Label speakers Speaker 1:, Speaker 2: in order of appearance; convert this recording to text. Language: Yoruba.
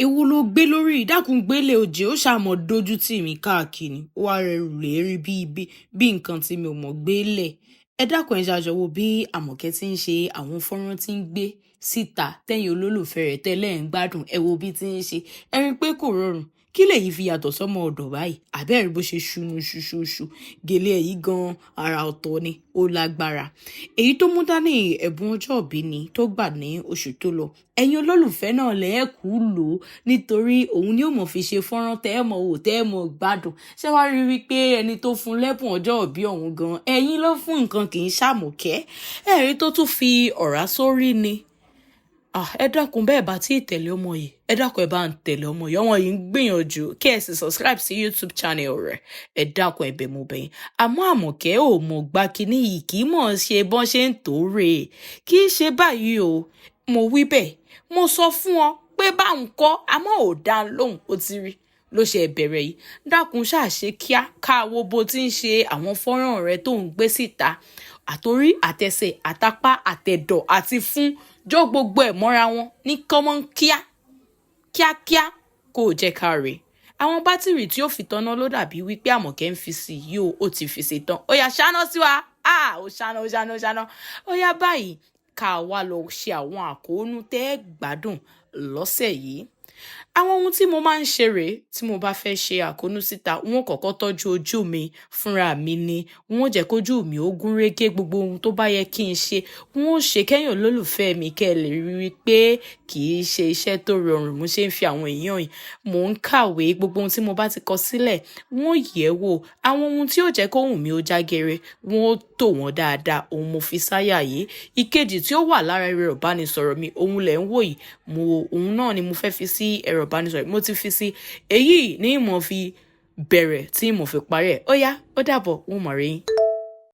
Speaker 1: Èwo ló gbé lórí ìdákun gbélé òjè ó ṣàmọ̀ dojú tì mí káàkiri ó wá rẹrù lérí bí nǹkan tí mi ò mọ̀ gbélé. Ẹ dákun ẹ ṣàjọwọ́ bí Àmọ̀kẹ́ ti ń ṣe àwọn fọ́nrán tí ń gbé síta tẹ́yìn olólùfẹ́ rẹ̀ tẹ́lẹ̀ ń gbádùn ẹ wo bí ti ń ṣe ẹ rí pé kò rọrùn kí lèyí fi yàtọ̀ sọ́mọ ọ̀dọ̀ báyìí àbẹ́rẹ́ bó ṣe ṣunu ṣuṣuṣu gèlè èyí gan ara ọ̀tọ̀ ni ó lágbára. Èyí tó mú dání ẹ̀bùn ọjọ́ ìbí ni tó gbà ní oṣù tó lọ ẹ̀yin olólùfẹ́ náà lẹ́ẹ̀kú lò ó nítorí òun ni ó mọ̀ fi ṣe fọ́nrán tẹ́ ẹ mọ̀ wò tẹ́ ẹ mọ̀ gbádùn ṣé wàá rí wípé ẹni tó fún lẹ́bùn ọjọ́ ìbí ọ̀hún gan ẹ̀yin ló fún nǹkan kì í ṣàmọ̀kẹ́ ẹ̀rí tó tún fi ọ̀rá sórí ni. Ẹ dákun bẹ́ẹ̀ bá tí ì tẹ̀lé ọmọ yìí ẹ dákun ẹ bá ń tẹ̀lé ọmọ yìí ń gbìyànjú kí ẹ sì subscribe sí YouTube channel rẹ̀ ẹ dákun ẹ̀bẹ̀ mo bẹ̀ yín àmọ́ Àmọ̀kẹ́ ò mọ̀ gba kinní yìí kì í mọ̀ ṣe bọ́n ṣe ń tó rè é kì í ṣe báyìí o mo wí bẹ́ẹ̀ mo sọ fún ọ pé báwọn kọ́ àmọ́ ò dá lóhùn ó ti rí ló ṣe bẹ̀rẹ̀ yìí dákun ṣàṣe kíá káwo bó ti ń ṣe àwọn fọ́nrán rẹ tó ń gbé síta àtorí àtẹsẹ̀ àtapá àtẹ̀dọ̀ àti fún jọ gbogbo ẹ̀ mọ́ra wọn ní kọ́mọ́ kíákíá kó o jẹ́ ká rè àwọn bátìrì tí ó fi tanná ló dàbí wípé Àmọ̀kẹ́ ń fi sí yìí ó ti fi ṣe tán ó yá ṣáná sí wa ó ṣáná ó yá báyìí ká wá lọ ṣe àwọn àkóónú tẹ́ ẹ gbádùn lọ́sẹ̀ yìí. Àwọn ohun tí mo máa ń ṣe rèé tí mo bá fẹ́ ṣe àkóónú síta wọn kọ́kọ́ tọ́jú ojú mi fúnra mi ni wọn jẹ́ kójú mi ó gún régé gbogbo ohun tó bá yẹ kí n ṣe wọn ò ṣe kẹ́yìn olólùfẹ́ mi kẹ́ ẹ lè rí i pé kì í ṣe iṣẹ́ tó rọrùn mo ṣe ń fi àwọn èèyàn yìí mò ń kàwé gbogbo ohun tí mo bá ti kọ sílẹ̀ wọn yẹ̀ wò àwọn ohun tí yóò jẹ́ kó hùn mí ó jágere wọn ó tò wọ́n dáadáa òun mo fi sáyà yìí ìkejì tí ó wà lára ẹ̀rọ ìbánisọ̀rọ̀ mi òun lẹ̀ ń wò yìí òun náà ni mo fẹ́ fi sí ẹ̀rọ ìbánisọ̀rọ̀ mo ti fi sí èyí ní ìmọ̀ fi bẹ̀rẹ̀ tí mo fi parí ẹ̀ ó yá ó dàbọ̀ wọn mọ̀ rẹ́yìn.